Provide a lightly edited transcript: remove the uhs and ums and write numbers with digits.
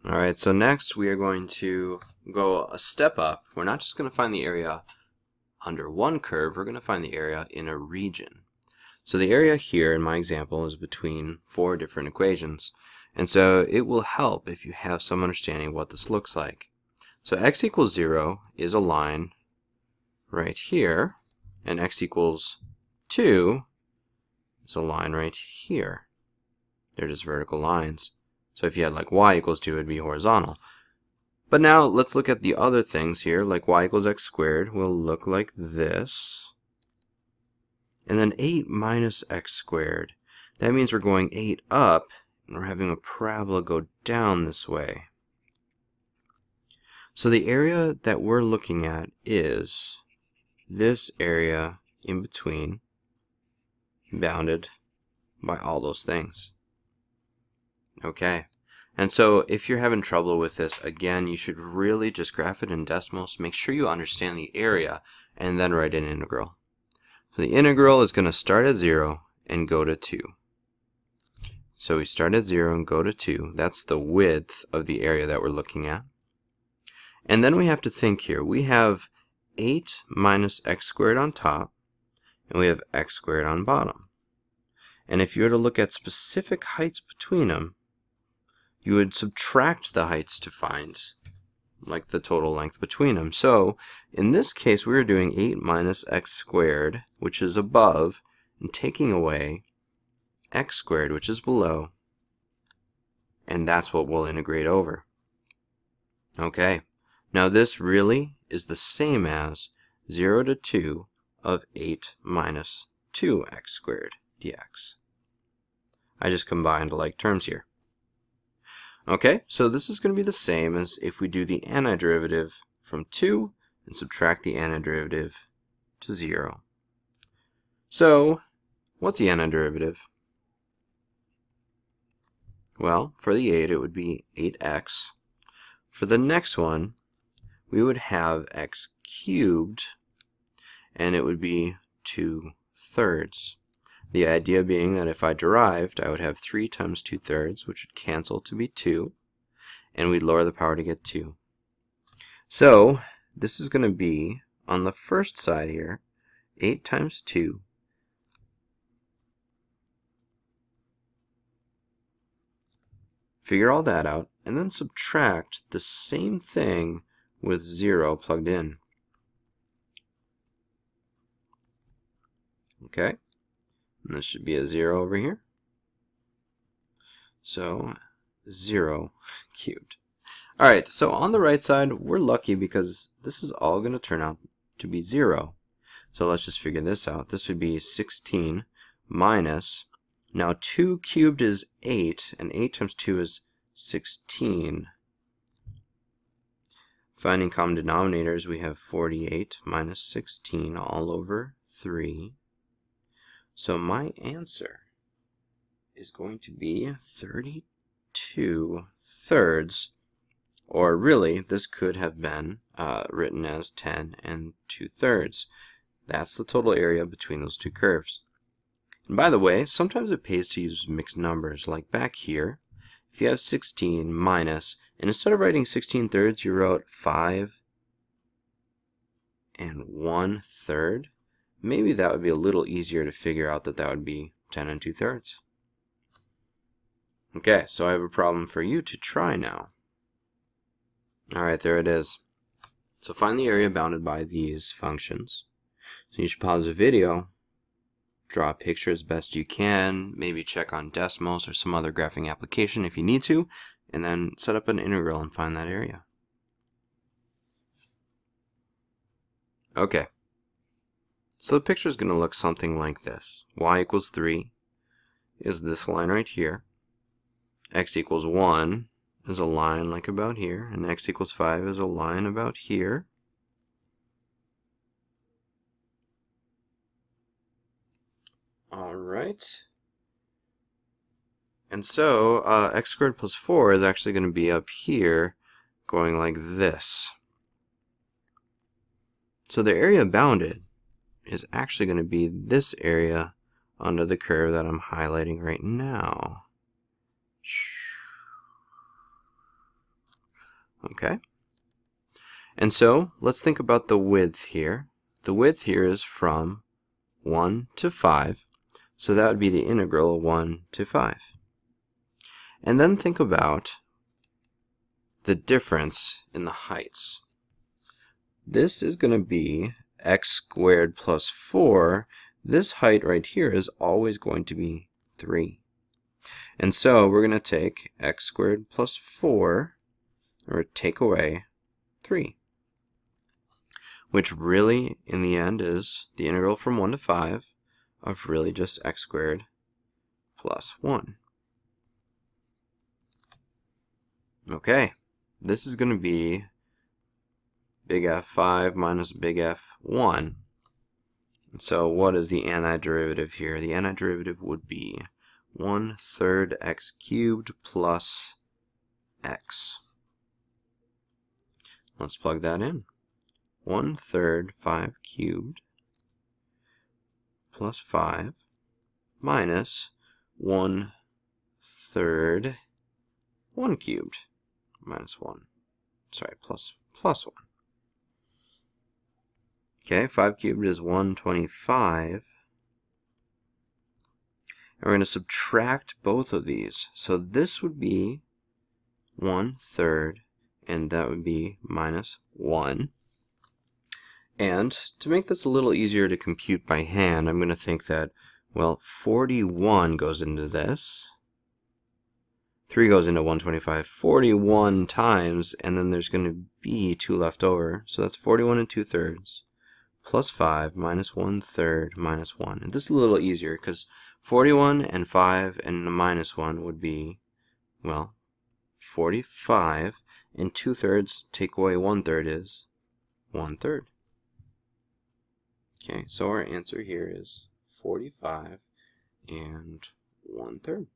Alright, so next we are going to go a step up. We're not just going to find the area under one curve, we're going to find the area in a region. So the area here in my example is between 4 different equations. And so it will help if you have some understanding of what this looks like. So x equals 0 is a line right here, and x equals 2 is a line right here. They're just vertical lines. So if you had like y equals 2, it would be horizontal. But now let's look at the other things here, like y equals x squared will look like this. And then 8 minus x squared. That means we're going 8 up, and we're having a parabola go down this way. So the area that we're looking at is this area in between, bounded by all those things. Okay, and so if you're having trouble with this, again, you should really just graph it in decimals. Make sure you understand the area and then write an integral. So the integral is going to start at 0 and go to 2. So we start at 0 and go to 2. That's the width of the area that we're looking at. And then we have to think here. We have 8 minus x squared on top, and we have x squared on bottom. And if you were to look at specific heights between them, you would subtract the heights to find like the total length between them. So in this case we are doing 8 minus x squared, which is above, and taking away x squared, which is below, and that's what we'll integrate over. Okay, now this really is the same as 0 to 2 of 8 minus 2x squared dx. I just combined like terms here. Okay, so this is going to be the same as if we do the antiderivative from 2 and subtract the antiderivative to 0. So, what's the antiderivative? Well, for the 8 it would be 8x. For the next one, we would have x cubed, and it would be 2/3. The idea being that if I derived, I would have 3 times 2/3, which would cancel to be 2, and we'd lower the power to get 2. So this is going to be, on the first side here, 8 times 2. Figure all that out, and then subtract the same thing with 0 plugged in. Okay? And this should be a 0 over here. So 0 cubed. Alright, so on the right side, we're lucky because this is all going to turn out to be 0. So let's just figure this out. This would be 16 minus, now 2 cubed is 8, and 8 times 2 is 16. Finding common denominators, we have 48 minus 16 all over 3. So my answer is going to be 32/3, or really this could have been written as 10 2/3. That's the total area between those two curves. And by the way, sometimes it pays to use mixed numbers, like back here. If you have 16 minus, and instead of writing 16/3, you wrote 5 1/3. Maybe that would be a little easier to figure out that that would be 10 2/3. Okay, so I have a problem for you to try now. Alright, there it is. So find the area bounded by these functions. So you should pause the video, draw a picture as best you can, maybe check on decimals or some other graphing application if you need to, and then set up an integral and find that area. Okay. So the picture is going to look something like this. Y equals 3 is this line right here. X equals 1 is a line like about here. And x equals 5 is a line about here. Alright. And so x squared plus 4 is actually going to be up here going like this. So the area bounded is actually going to be this area under the curve that I'm highlighting right now. Okay? And so, let's think about the width here. The width here is from 1 to 5, so that would be the integral of 1 to 5. And then think about the difference in the heights. This is going to be x squared plus 4. This height right here is always going to be 3. And so we're going to take x squared plus 4, or take away 3, which really, in the end, is the integral from 1 to 5 of really just x squared plus 1. Okay, this is going to be big F5 minus big F1. So what is the antiderivative here? The antiderivative would be 1/3 x cubed plus x. Let's plug that in. 1/3 5 cubed plus 5 minus 1/3 1 cubed minus 1. Sorry, plus 1. Okay, 5 cubed is 125. And we're going to subtract both of these. So this would be 1/3, and that would be minus 1. And to make this a little easier to compute by hand, I'm going to think that, well, 41 goes into this. 3 goes into 125 41 times, and then there's going to be 2 left over. So that's 41 2/3. Plus 5 minus 1/3 minus 1. And this is a little easier because 41 and 5 and a minus 1 would be, well, 45, and 2/3 take away 1/3 is 1/3. Okay, so our answer here is 45 and 1/3.